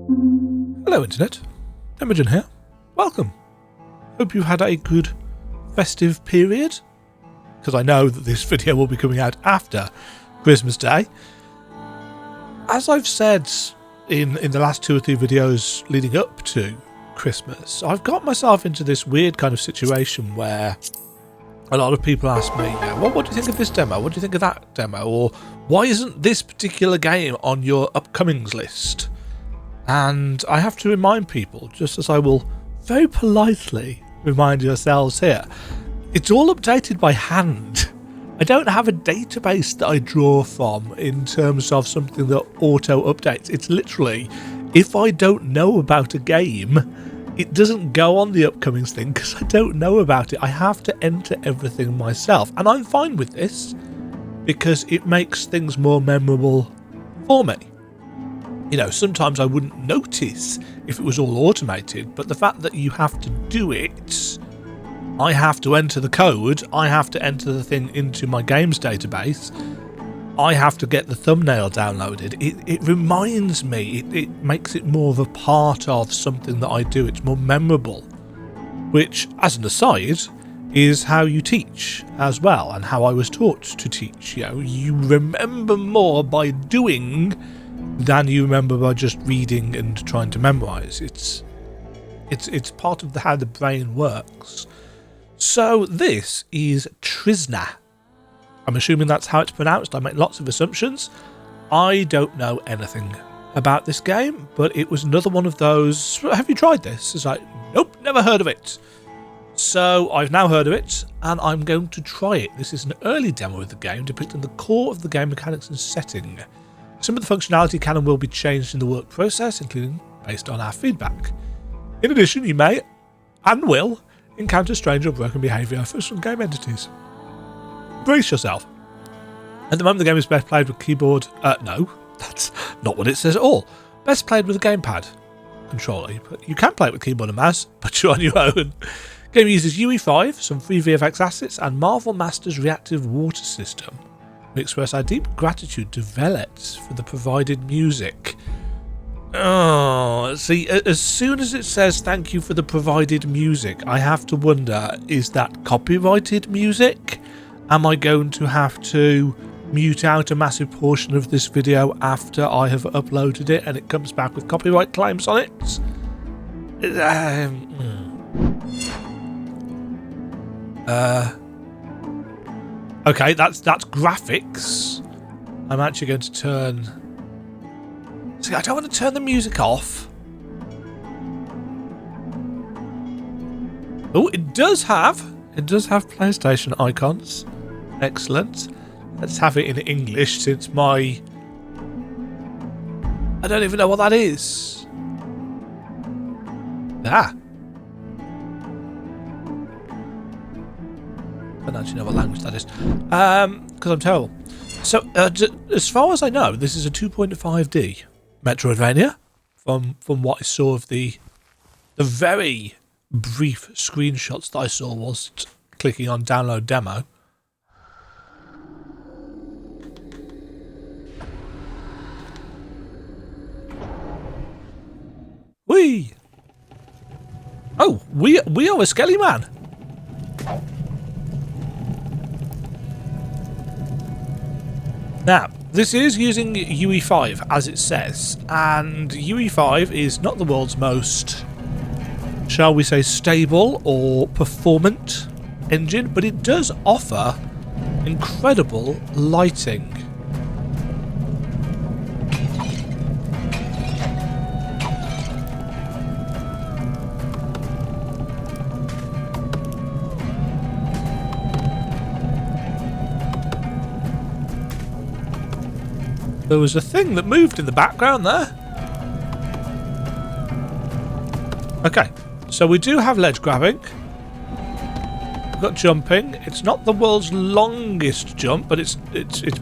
Hello Internet, Imogen here. Welcome. Hope you've had a good festive period, because I know that this video will be coming out after Christmas Day. As I've said in the last 2 or 3 videos leading up to Christmas, I've got myself into this weird kind of situation where a lot of people ask me, well, what do you think of this demo? What do you think of that demo? Or why isn't this particular game on your upcomings list? And I have to remind people, just as I will very politely remind yourselves here, it's all updated by hand. I don't have a database that I draw from in terms of something that auto updates. It's literally, if I don't know about a game, it doesn't go on the upcomings thing because I don't know about it. I have to enter everything myself, and I'm fine with this because it makes things more memorable for me. You know, sometimes I wouldn't notice if it was all automated, but the fact that you have to do it, I have to enter the code, I have to enter the thing into my games database, I have to get the thumbnail downloaded. It reminds me, it makes it more of a part of something that I do. It's more memorable, which, as an aside, is how you teach as well, and how I was taught to teach. You know, you remember more by doing than you remember by just reading and trying to memorize. It's part of how the brain works. So this is Trizna. I'm assuming that's how it's pronounced. I make lots of assumptions. I don't know anything about this game, but it was another one of those, have you tried this? It's like, nope, never heard of it. So I've now heard of it, and I'm going to try it. This is an early demo of the game, depicting the core of the game mechanics and setting. Some of the functionality can and will be changed in the work process, including based on our feedback. In addition, you may, and will, encounter strange or broken behaviour from some game entities. Brace yourself. At the moment, the game is best played with keyboard. No, that's not what it says at all. Best played with a gamepad controller. You can play it with keyboard and mouse, but you're on your own. Game uses UE5, some free VFX assets, and Marvel Masters reactive water system. We express our deep gratitude to Velets for the provided music. Oh, see, as soon as it says thank you for the provided music, I have to wonder, is that copyrighted music? Am I going to have to mute out a massive portion of this video after I have uploaded it and it comes back with copyright claims on it? Okay, that's graphics. I'm actually going to turn... See, I don't want to turn the music off. Oh, it does have PlayStation icons. Excellent. Let's have it in English, since I don't even know what that is. I don't actually know what language that is, because I'm terrible. So, as far as I know, this is a 2.5D metroidvania, from what I saw of the very brief screenshots that I saw whilst clicking on download demo. Whee! Oh, we are a skelly man. Now, this is using UE5 as it says, and UE5 is not the world's most, shall we say, stable or performant engine, but it does offer incredible lighting. There was a thing that moved in the background there. Okay, so we do have ledge grabbing. We've got jumping. It's not the world's longest jump, but it's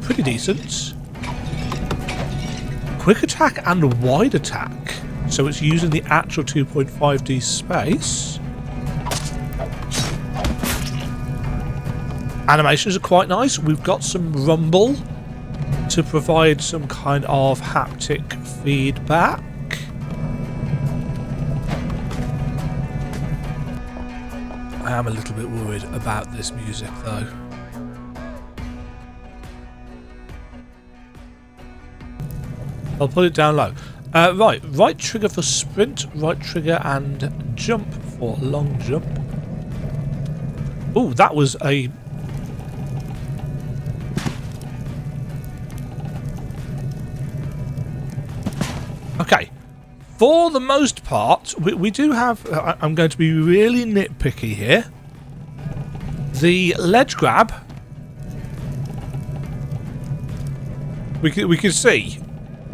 pretty decent. Quick attack and wide attack. So it's using the actual 2.5D space. Animations are quite nice. We've got some rumble to provide some kind of haptic feedback. I am a little bit worried about this music though. I'll put it down low. Right trigger for sprint, right trigger and jump for long jump. Oh, that was a... Okay. For the most part, we do have... I'm going to be really nitpicky here. The ledge grab... We can see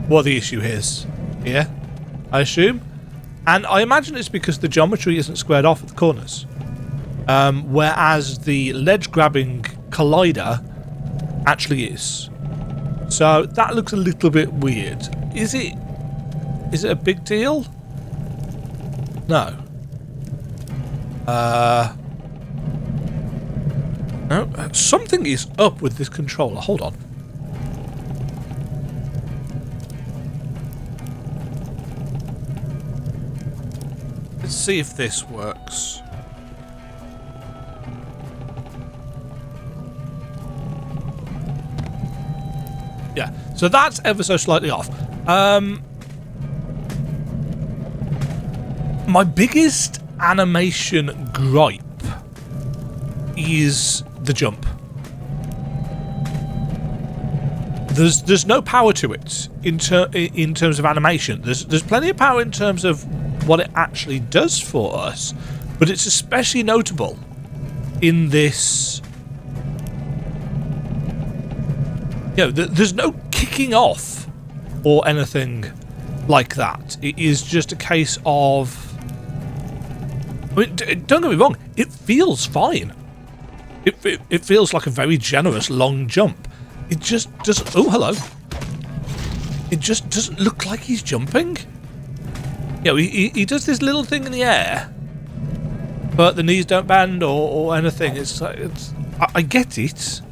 what the issue is here, I assume. And I imagine it's because the geometry isn't squared off at the corners. Whereas the ledge grabbing collider actually is. So that looks a little bit weird. Is it a big deal? No. No, something is up with this controller. Hold on. Let's see if this works. Yeah, so that's ever so slightly off. My biggest animation gripe is the jump. There's no power to it in terms of animation. There's plenty of power in terms of what it actually does for us, but it's especially notable in this. You know, there's no kicking off or anything like that. It is just a case of. I mean, don't get me wrong. It feels fine. It feels like a very generous long jump. It just doesn't. Oh, hello. It just doesn't look like he's jumping. You know, he does this little thing in the air, but the knees don't bend or anything. I get it.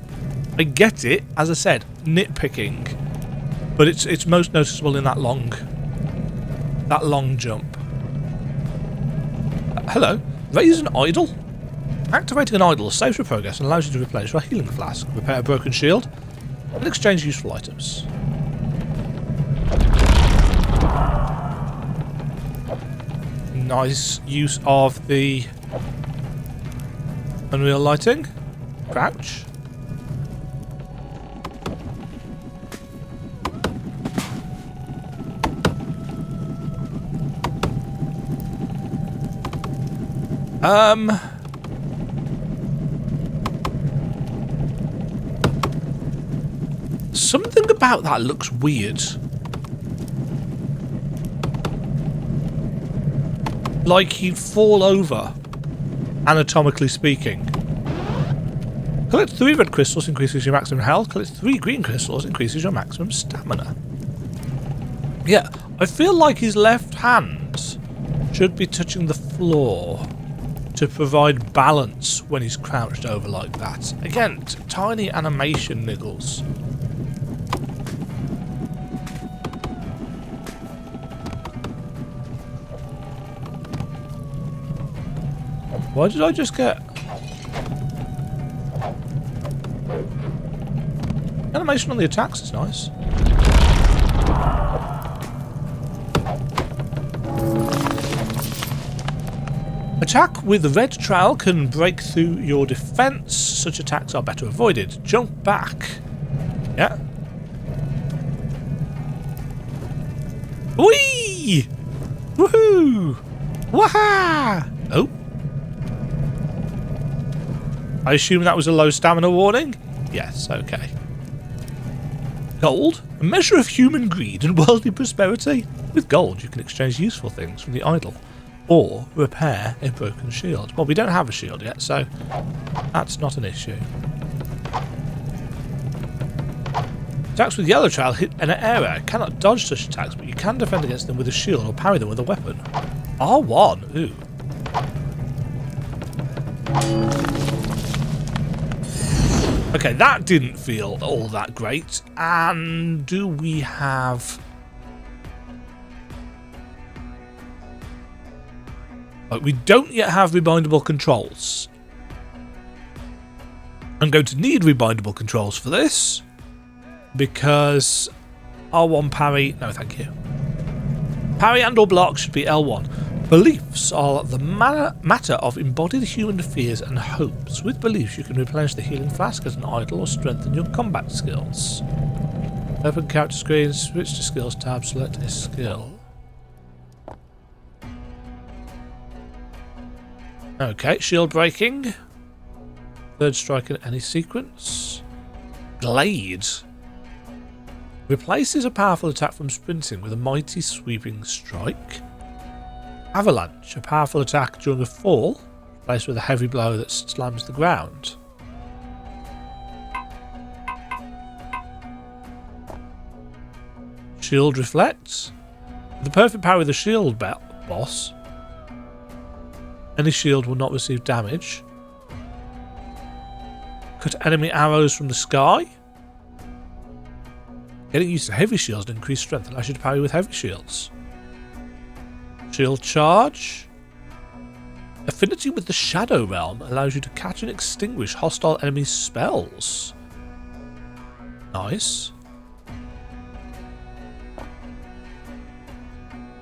I get it. As I said, nitpicking, but it's most noticeable in that long jump. Hello. Raise an idol. Activating an idol saves your progress and allows you to replenish your healing flask, repair a broken shield, and exchange useful items. Nice use of the unreal lighting. Crouch. Something about that looks weird. Like he'd fall over, anatomically speaking. Collect 3 red crystals, increases your maximum health. Collect 3 green crystals, increases your maximum stamina. Yeah, I feel like his left hand should be touching the floor to provide balance when he's crouched over like that. Again, tiny animation niggles. Why did I just get... Animation on the attacks is nice. Attack with the red trowel can break through your defense. Such attacks are better avoided. Jump back. Yeah. Whee! Woohoo! Waha! Oh. I assume that was a low stamina warning? Yes, okay. Gold, a measure of human greed and worldly prosperity. With gold, you can exchange useful things from the idol, or repair a broken shield. Well, we don't have a shield yet, so that's not an issue. Attacks with yellow trowel hit an area. Cannot dodge such attacks, but you can defend against them with a shield or parry them with a weapon. R1, ooh. Okay, that didn't feel all that great. And do we have... But we don't yet have rebindable controls. I'm going to need rebindable controls for this because R1 parry, no thank you. Parry and or block should be L1. Beliefs are the matter of embodied human fears and hopes. With beliefs you can replenish the healing flask as an idol or strengthen your combat skills. Open character screen, switch to skills tab, select a skill. Okay, shield breaking. Third strike in any sequence. Glade. Replaces a powerful attack from sprinting with a mighty sweeping strike. Avalanche. A powerful attack during a fall. Replaced with a heavy blow that slams the ground. Shield reflects. The perfect power with the shield boss. Any shield will not receive damage. Cut enemy arrows from the sky. Getting used to heavy shields and increased strength allows you to parry with heavy shields. Shield charge. Affinity with the Shadow Realm allows you to catch and extinguish hostile enemy spells. Nice.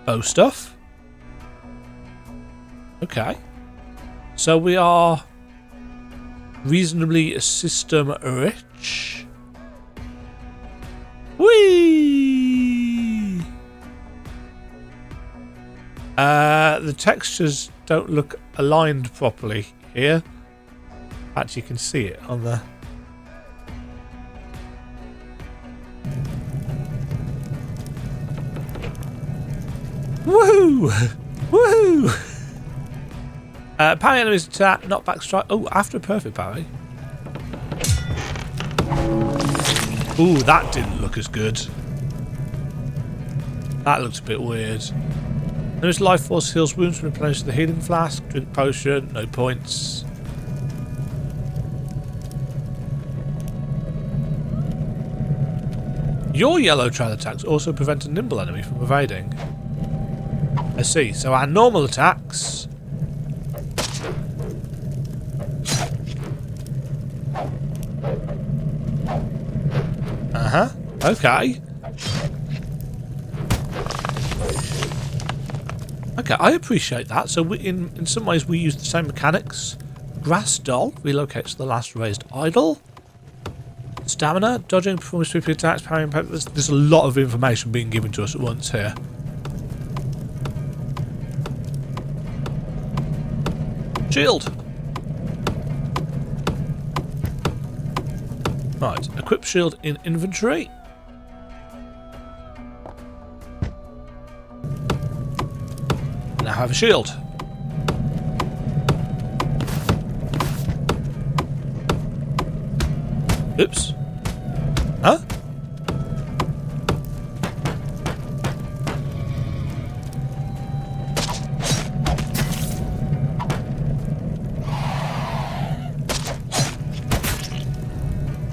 Bow stuff. Okay. So we are reasonably system rich. Whee! The textures don't look aligned properly here. Actually, you can see it on the... Woohoo! Woohoo! Parry enemy's attack, knockback strike. Oh, after a perfect parry. Ooh, that didn't look as good. That looks a bit weird. Enemy's life force heals wounds when replenished the healing flask. Drink potion, no points. Your yellow trail attacks also prevent a nimble enemy from evading. I see. So our normal attacks... Okay. Okay, I appreciate that. So we, in some ways we use the same mechanics. Grass doll relocates to the last raised idol. Stamina, dodging, performing sweeping attacks, parrying. There's a lot of information being given to us at once here. Shield. Right, equip shield in inventory. Now have a shield. Oops. Huh?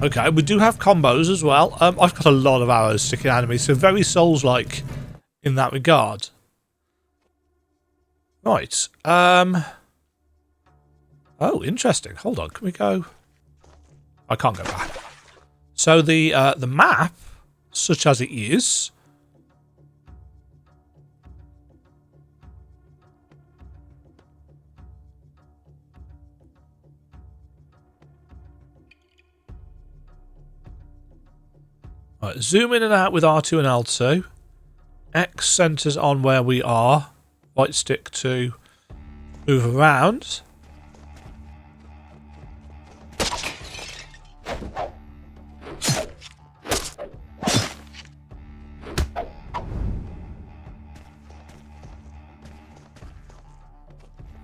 Okay, we do have combos as well. I've got a lot of arrows sticking out of me, so very Souls-like in that regard. Right. Oh, interesting. Hold on. Can we go? I can't go back. So the map, such as it is, right, zoom in and out with R2 and L2. X centers on where we are. Right stick to move around.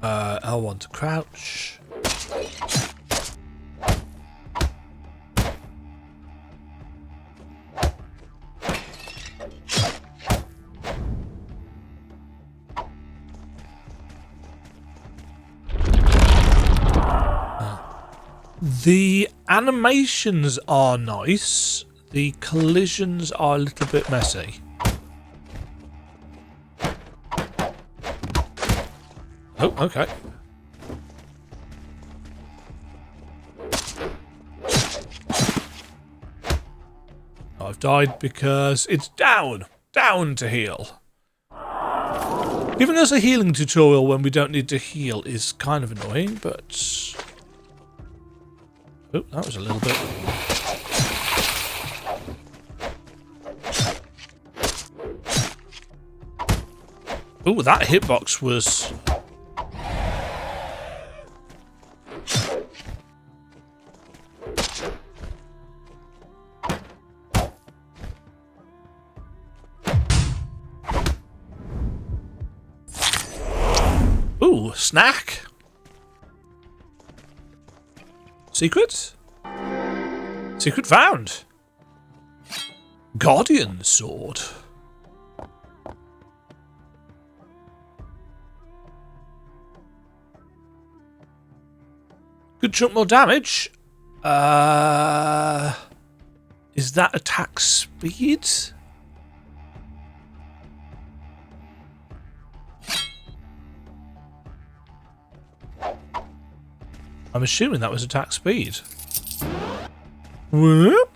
L1 to crouch. The animations are nice. The collisions are a little bit messy. Oh, okay. I've died because it's down. Down to heal. Giving us a healing tutorial when we don't need to heal is kind of annoying, but... Oh, that was a little bit... Oh, that hitbox was... Ooh, snack. Secret? Secret found. Guardian sword. Good chunk more damage. Is that attack speed? I'm assuming that was attack speed. Whoop.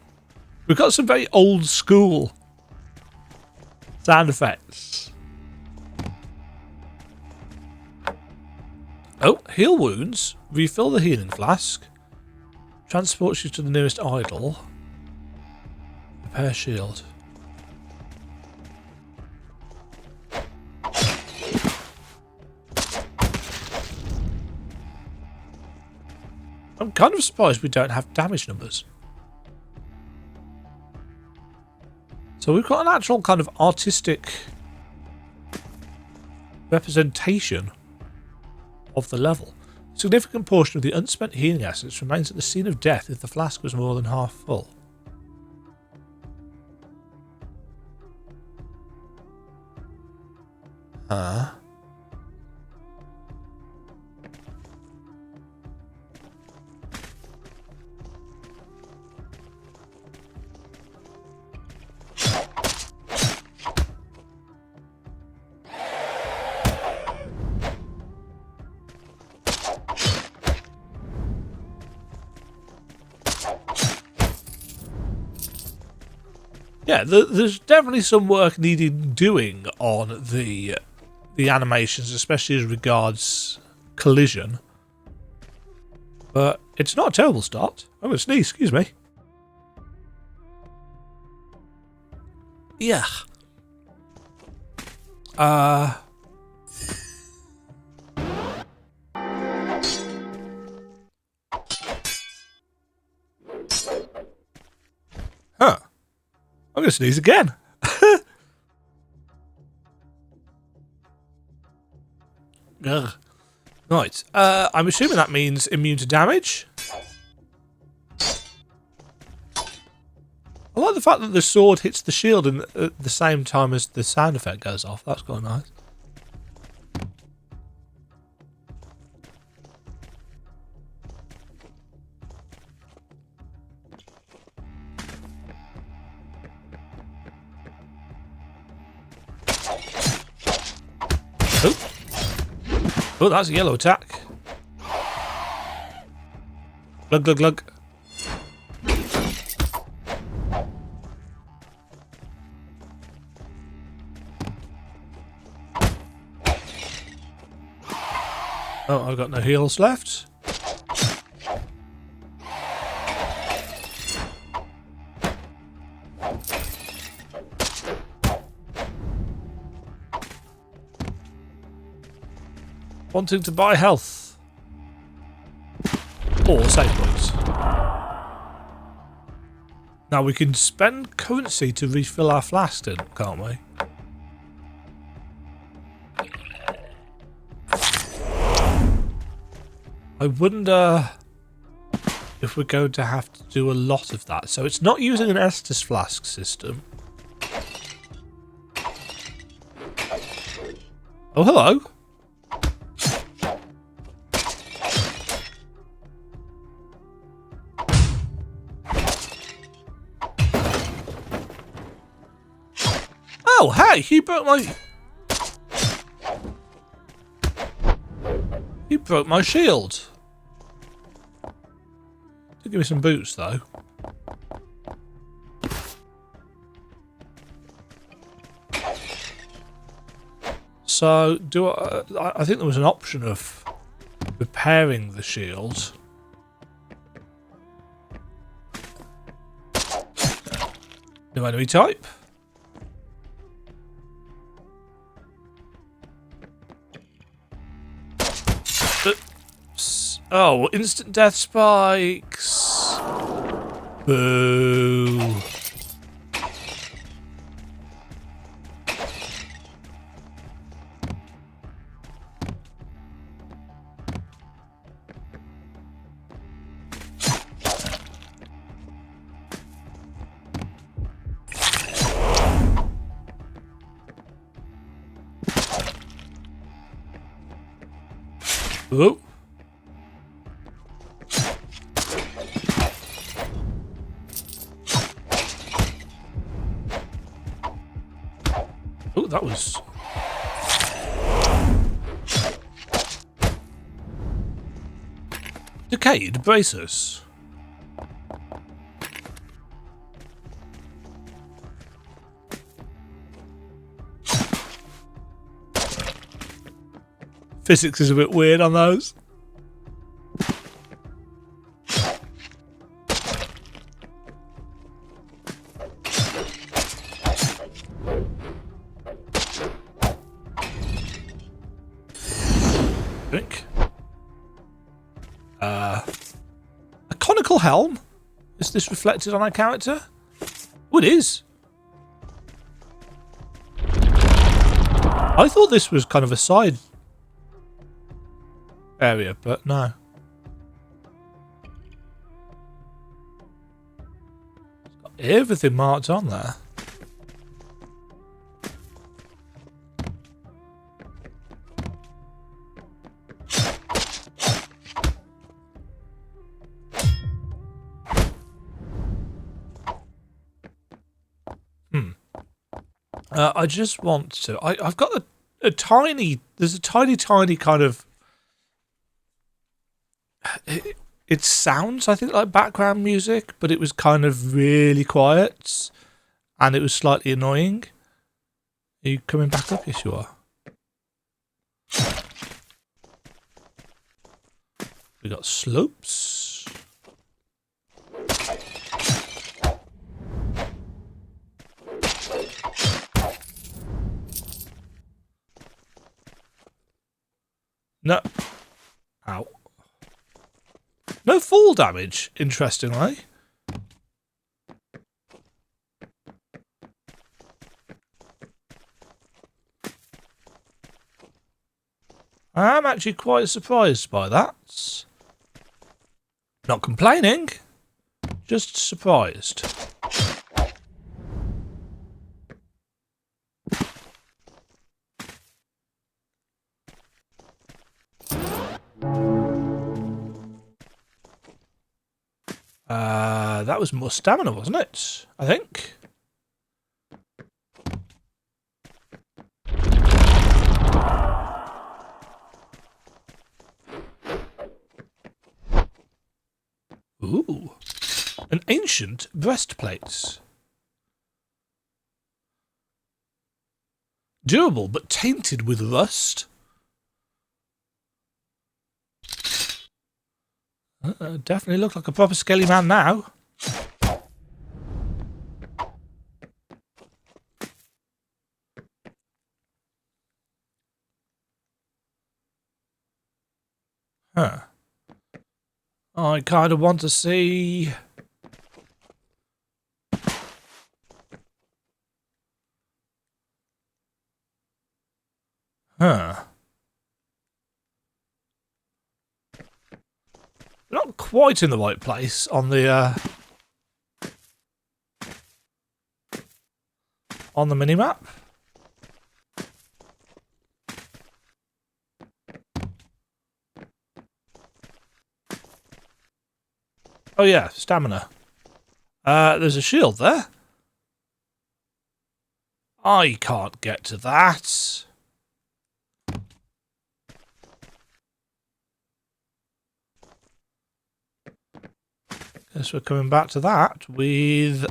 We've got some very old school sound effects. Oh, heal wounds. Refill the healing flask. Transports you to the nearest idol. Repair shield. I'm kind of surprised we don't have damage numbers. So we've got an actual kind of artistic representation of the level. A significant portion of the unspent healing assets remains at the scene of death if the flask was more than half full. Huh? Yeah, there's definitely some work needed doing on the animations, especially as regards collision. But it's not a terrible start. I'm going to sneeze, excuse me. Yeah. Huh. I'm going to sneeze again. Ugh. Right. I'm assuming that means immune to damage. I like the fact that the sword hits the shield at the same time as the sound effect goes off. That's quite nice. Oh, that's a yellow attack. Glug, glug, glug. Oh, I've got no heals left. Wanting to buy health. Or save points. Now we can spend currency to refill our flask then, can't we? I wonder if we're going to have to do a lot of that. So it's not using an Estus flask system. Oh, hello. Oh, hey, he broke my... He broke my shield. Did give me some boots though. So do I think there was an option of repairing the shield. New enemy type. Oh, instant death spikes. Boo. Oh. Oh, that was... Decayed braces. Physics is a bit weird on those. Drink. A conical helm? Is this reflected on our character? Oh, it is. I thought this was kind of a side area, but no. It's got everything marked on there. I just want to... I've got a tiny... There's a tiny kind of... It sounds, I think, like background music, but it was kind of really quiet. And it was slightly annoying. Are you coming back up? Yes, you are. We got slopes. No. Ow. No fall damage, interestingly. I'm actually quite surprised by that. Not complaining, just surprised. That was more stamina, wasn't it? I think. Ooh. An ancient breastplate. Durable, but tainted with rust. Definitely look like a proper skelly man now. Huh. I kind of want to see... Huh. Not quite in the right place on the minimap. Oh yeah, stamina. There's a shield there. I can't get to that. Guess we're coming back to that with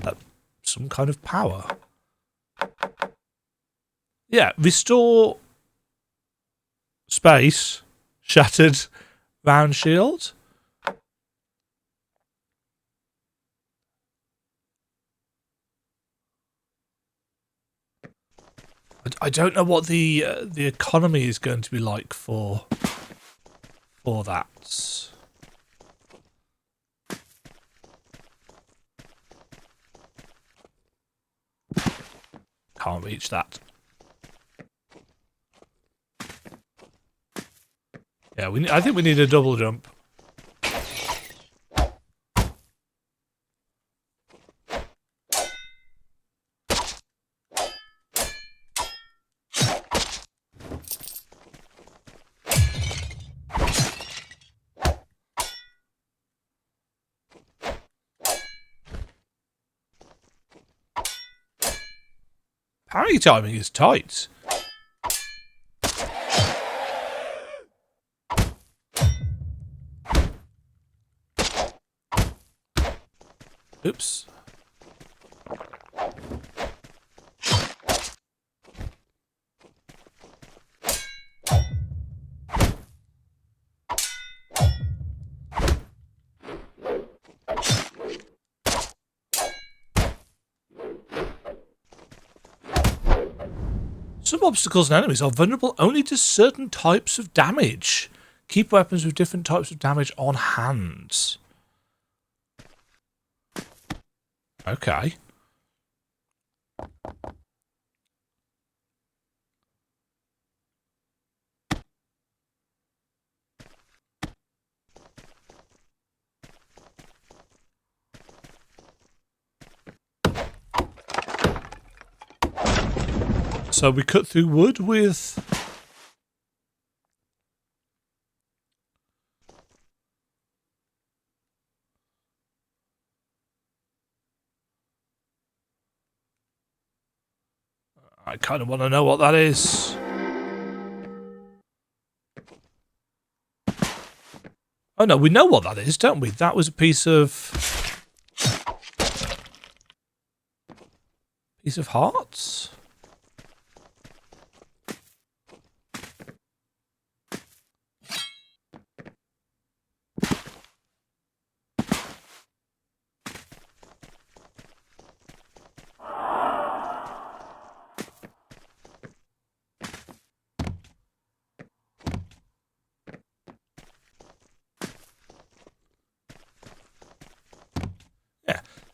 some kind of power. Yeah, restore space, shattered round shield. I don't know what the economy is going to be like for that. Can't reach that. Yeah, I think we need a double jump. Parry timing is tight. Oops. Some obstacles and enemies are vulnerable only to certain types of damage. Keep weapons with different types of damage on hand. Okay. So we cut through wood with... I kind of want to know what that is. Oh no, we know what that is, don't we? That was a piece of hearts?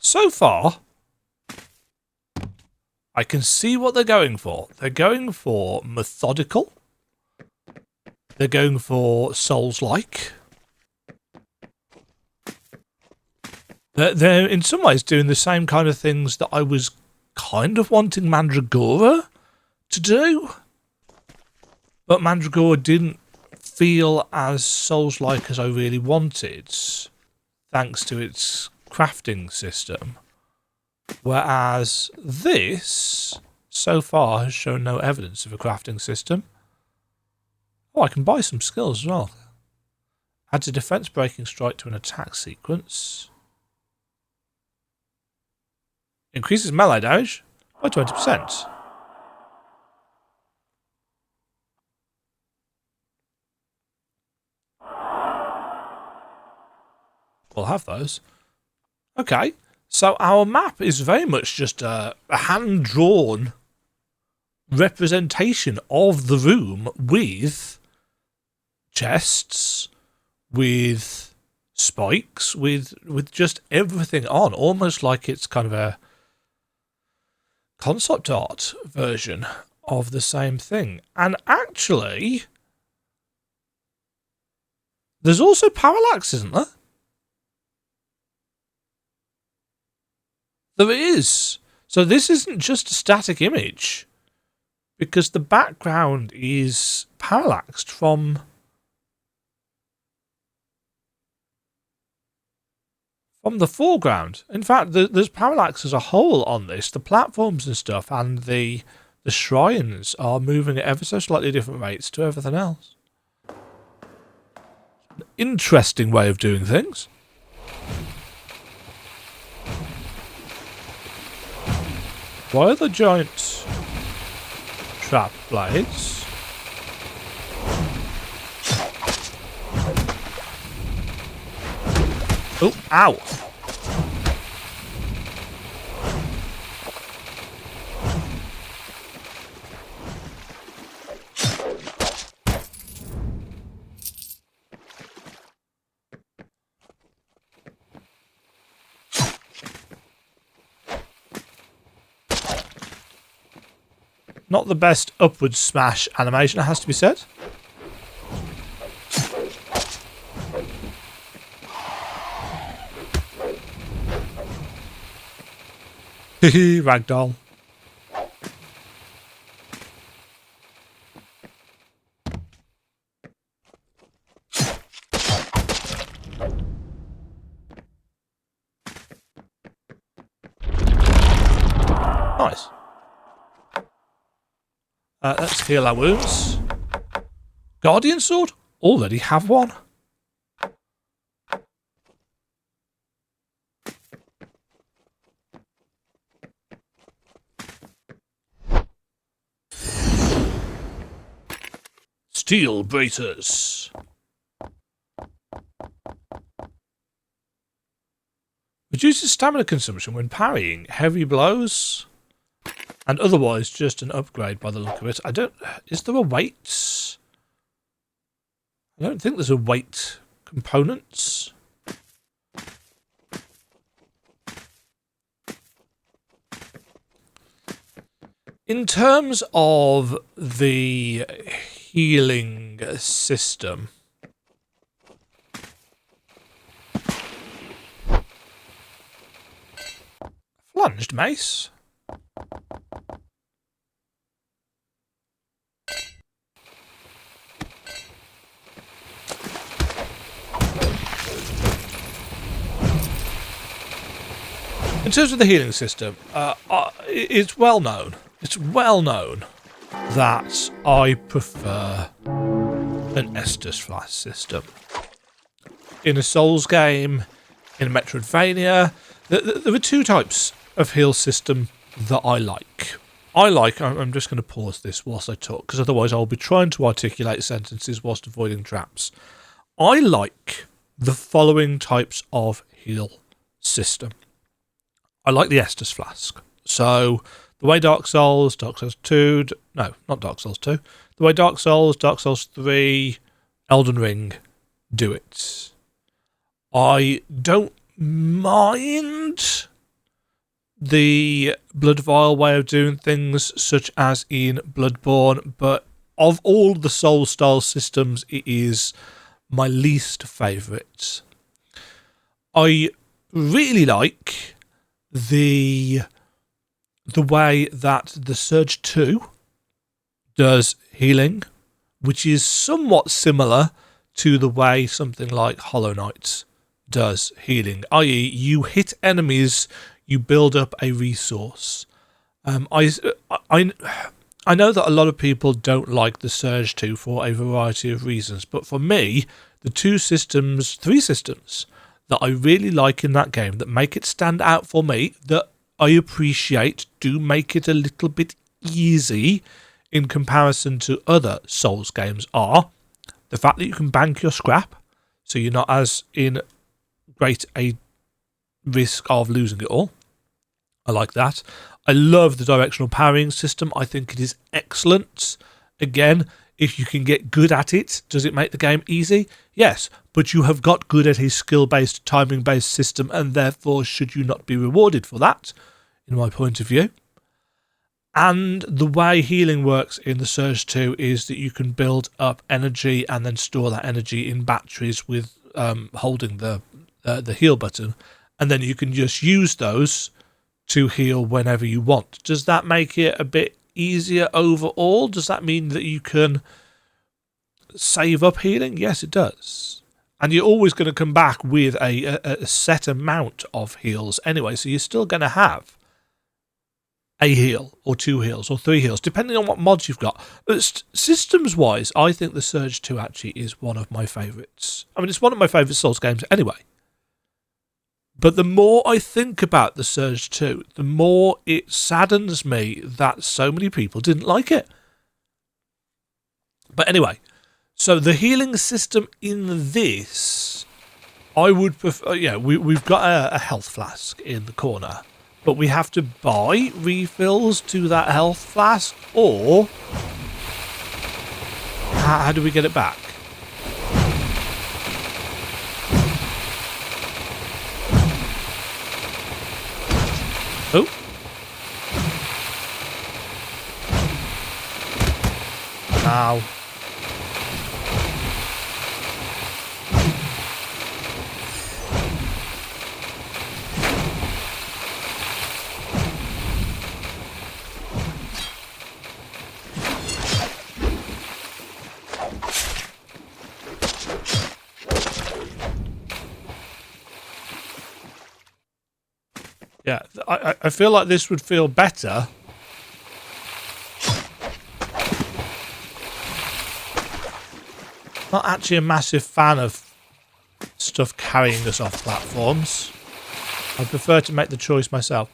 So far, I can see what they're going for. They're going for methodical. They're going for Souls-like. They're in some ways doing the same kind of things that I was kind of wanting Mandragora to do. But Mandragora didn't feel as Souls-like as I really wanted, thanks to its crafting system, whereas this so far has shown no evidence of a crafting system. Oh, I can buy some skills as well. Adds a defense breaking strike to an attack sequence. Increases melee damage by 20%. We'll have those. Okay, so our map is very much just a hand-drawn representation of the room with chests, with spikes, with just everything on, almost like it's kind of a concept art version of the same thing. And actually, there's also parallax, isn't there? There is. So this isn't just a static image, because the background is parallaxed from the foreground. In fact, there's parallax as a whole on this. The platforms and stuff and the shrines are moving at ever so slightly different rates to everything else. An interesting way of doing things. Why are the giant trap blades? Oh, ow! Not the best upward smash animation, it has to be said. Hehe, ragdoll. Nice. Let's heal our wounds. Guardian sword? Already have one. Steel braces. Reduces stamina consumption when parrying heavy blows. And otherwise, just an upgrade by the look of it. Is there a weight? I don't think there's a weight components. In terms of the healing system, flunged mace. In terms of the healing system, it's well known. It's well known that I prefer an Estus Flask system. In a Souls game, in a Metroidvania, there are two types of heal system that I like. I'm just going to pause this whilst I talk, because otherwise I'll be trying to articulate sentences whilst avoiding traps. I like the following types of heal system. I like the Estus Flask. So, the way Dark Souls 2, no, not Dark Souls 2, the way Dark Souls 3, Elden Ring do it. I don't mind the blood vial way of doing things, such as in Bloodborne, but of all the soul style systems, it is my least favourite. I really like the way that the Surge 2 does healing, which is somewhat similar to the way something like Hollow Knight does healing, i.e. you hit enemies, you build up a resource. I know that a lot of people don't like the Surge 2 for a variety of reasons, but for me, the three systems that I really like in that game, that make it stand out for me, that I appreciate, do make it a little bit easy in comparison to other Souls games, are the fact that you can bank your scrap, so you're not as in great a risk of losing it all. I like that. I love the directional parrying system. I think it is excellent. Again, if you can get good at it, does it make the game easy? Yes, but you have got good at a skill-based, timing-based system, and therefore should you not be rewarded for that, in my point of view. And the way healing works in the Surge 2 is that you can build up energy and then store that energy in batteries with holding the heal button, and then you can just use those to heal whenever you want. Does that make it a bit easier overall? Does that mean that you can save up healing? Yes, it does. And you're always going to come back with a set amount of heals anyway, so you're still going to have a heal, or 2 heals, or 3 heals, depending on what mods you've got. But systems-wise, I think the Surge 2 actually is one of my favourites. I mean, it's one of my favourite Souls games anyway. But the more I think about the Surge 2, the more it saddens me that so many people didn't like it. But anyway, so the healing system in this, I would prefer, we've got a health flask in the corner, but we have to buy refills to that health flask, or how do we get it back? Oh. Ow. Yeah, I feel like this would feel better. Not actually a massive fan of stuff carrying us off platforms. I prefer to make the choice myself.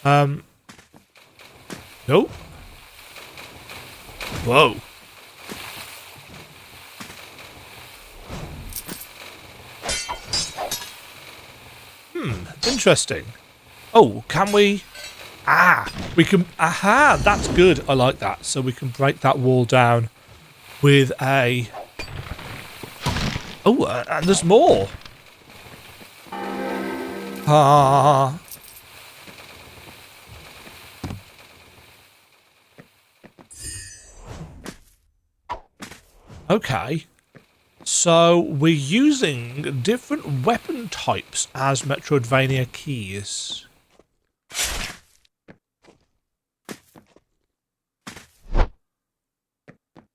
Nope. Whoa. Interesting. Oh, can we? We can. Aha, that's good. I like that. So we can break that wall down with a. Oh, and there's more. Okay. So we're using different weapon types as metroidvania keys.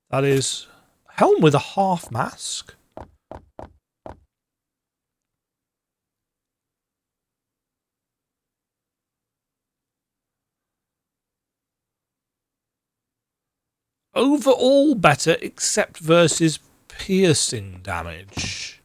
That is helm with a half mask. Overall better, except versus piercing damage.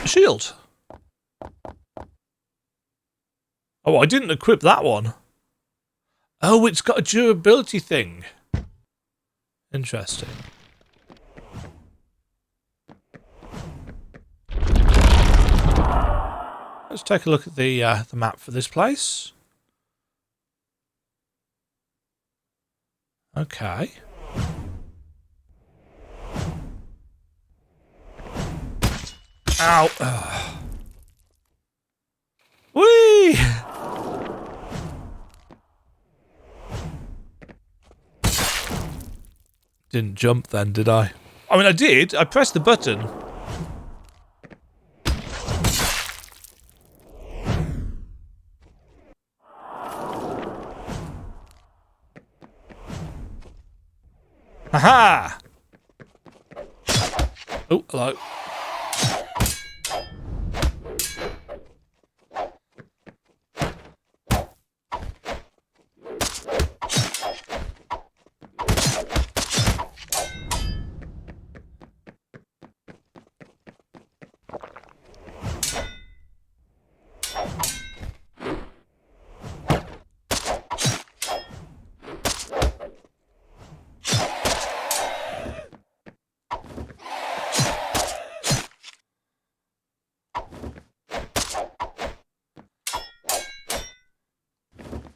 Shield. Oh, I didn't equip that one. Oh, it's got a durability thing. Interesting. Let's take a look at the map for this place. Okay. Ow. Ugh. Whee! Didn't jump then, did I? I mean, I did. I pressed the button. Haha! Oh, hello.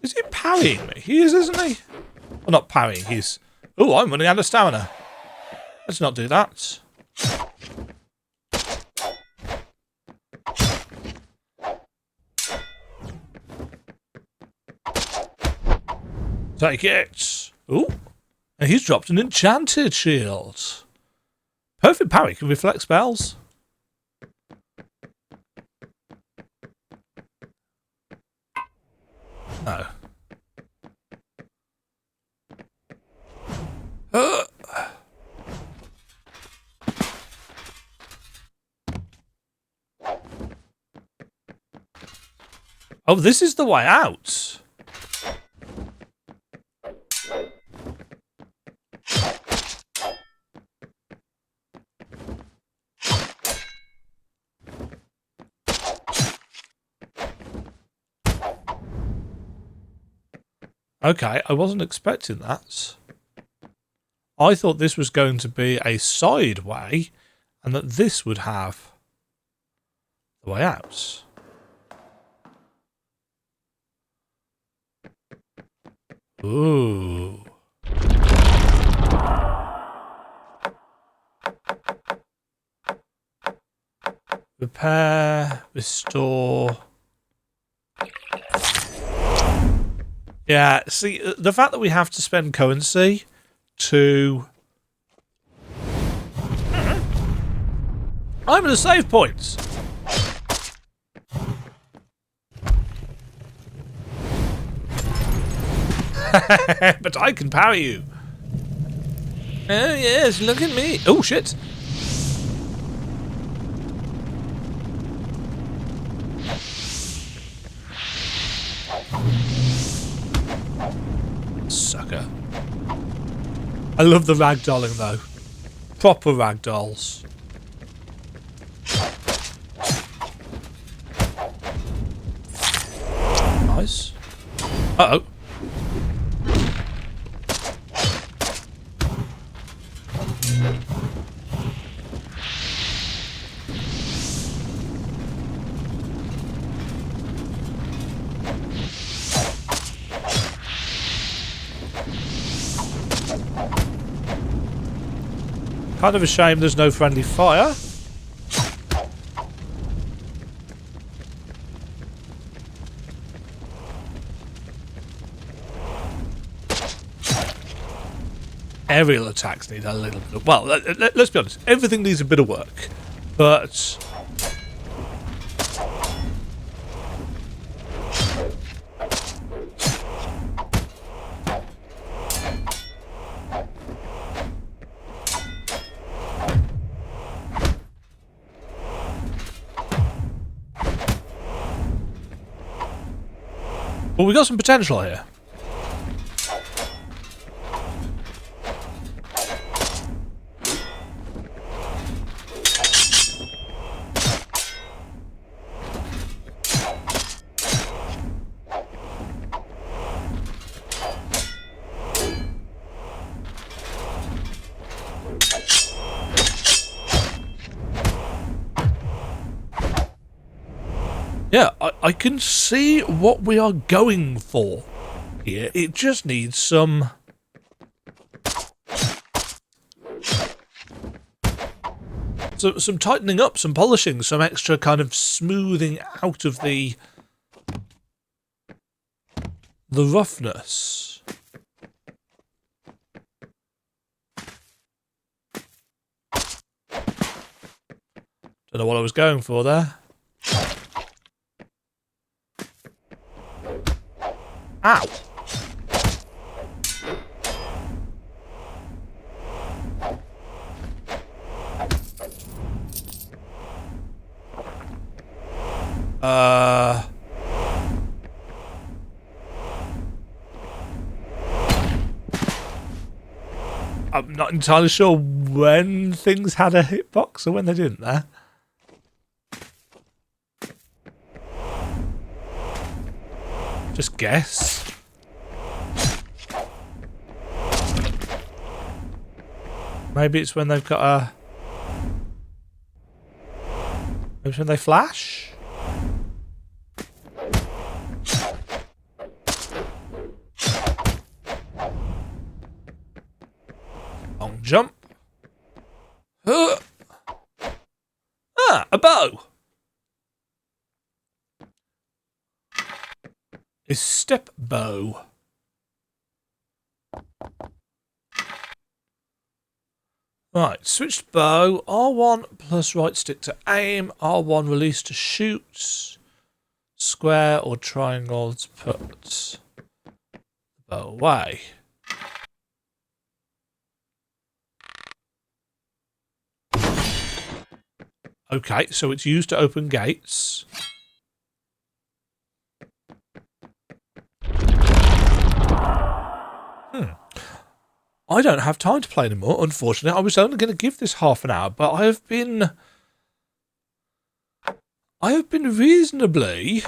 Is he parrying me? He is, isn't he? Well, not parrying, he's... Oh, I'm running out of stamina. Let's not do that. Take it. Ooh. And he's dropped an enchanted shield. Perfect parry can reflect spells. No. Oh, this is the way out. Okay, I wasn't expecting that. I thought this was going to be a side way and that this would have the way out. Ooh. Repair, restore. Yeah, see, the fact that we have to spend currency to... I'm at a save point! But I can parry you. Oh yes, look at me. Oh shit. Sucker. I love the ragdolling though. Proper ragdolls. Nice. Uh-oh. Kind of a shame there's no friendly fire. Aerial attacks need a little bit of... Well, let's be honest. Everything needs a bit of work. But... well, we got some potential here. Yeah, I can see what we are going for here. It just needs some... some tightening up, some polishing, some extra kind of smoothing out of the roughness. Don't know what I was going for there. Ow! I'm not entirely sure when things had a hitbox or when they didn't there. Just guess. Maybe it's when they've got a... maybe it's when they flash? Long jump. Ah, a bow. A step bow. Right, switched bow. R1 plus right stick to aim. R1 release to shoot. Square or triangle to put the bow away. Okay, so it's used to open gates. I don't have time to play anymore, unfortunately. I was only going to give this half an hour, but I have been reasonably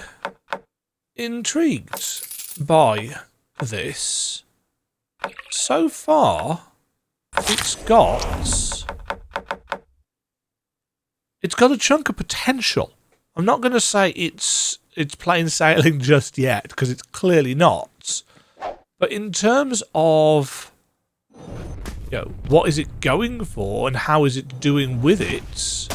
intrigued by this. So far, it's got a chunk of potential. I'm not going to say it's plain sailing just yet, because it's clearly not. But in terms of, you know, what is it going for and how is it doing with it?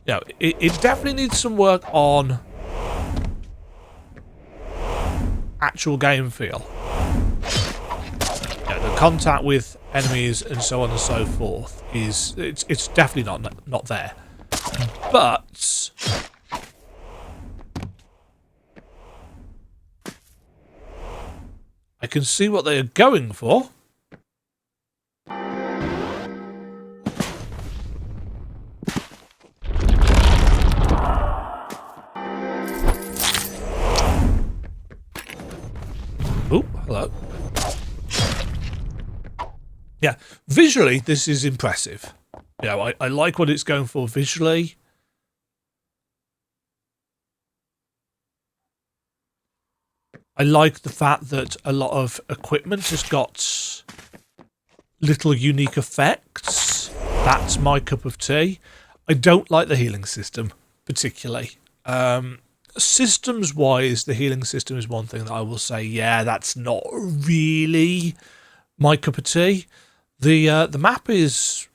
You know, it definitely needs some work on actual game feel. You know, the contact with enemies and so on and so forth it's definitely not there. But I can see what they are going for. Oh, hello. Yeah, visually, this is impressive. You know, I like what it's going for visually. I like the fact that a lot of equipment has got little unique effects. That's my cup of tea. I don't like the healing system, particularly. Systems-wise, the healing system is one thing that I will say, yeah, that's not really my cup of tea. The map it's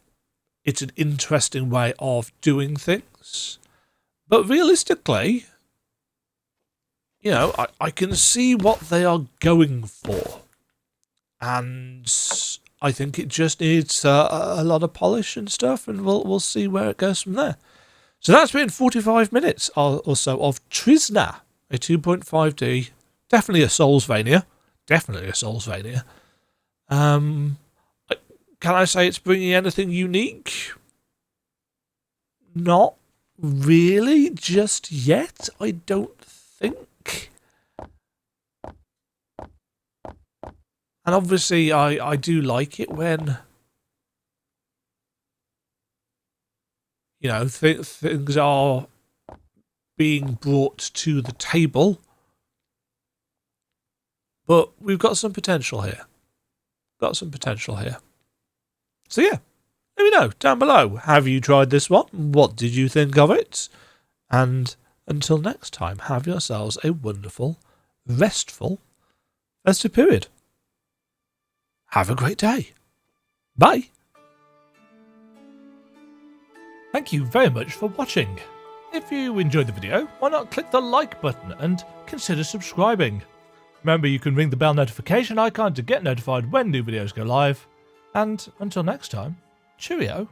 an interesting way of doing things. But realistically, you know, I can see what they are going for. And I think it just needs a lot of polish and stuff, and we'll see where it goes from there. So that's been 45 minutes or so of Trizna, a 2.5D, definitely a soulsvania. Definitely a soulsvania. Can I say it's bringing anything unique? Not really just yet, I don't think. And obviously I do like it when, you know, things are being brought to the table. But we've got some potential here. So yeah, let me know down below. Have you tried this one? What did you think of it? And until next time, have yourselves a wonderful, restful, festive period. Have a great day. Bye. Thank you very much for watching. If you enjoyed the video, why not click the like button and consider subscribing. Remember, you can ring the bell notification icon to get notified when new videos go live. And until next time, cheerio.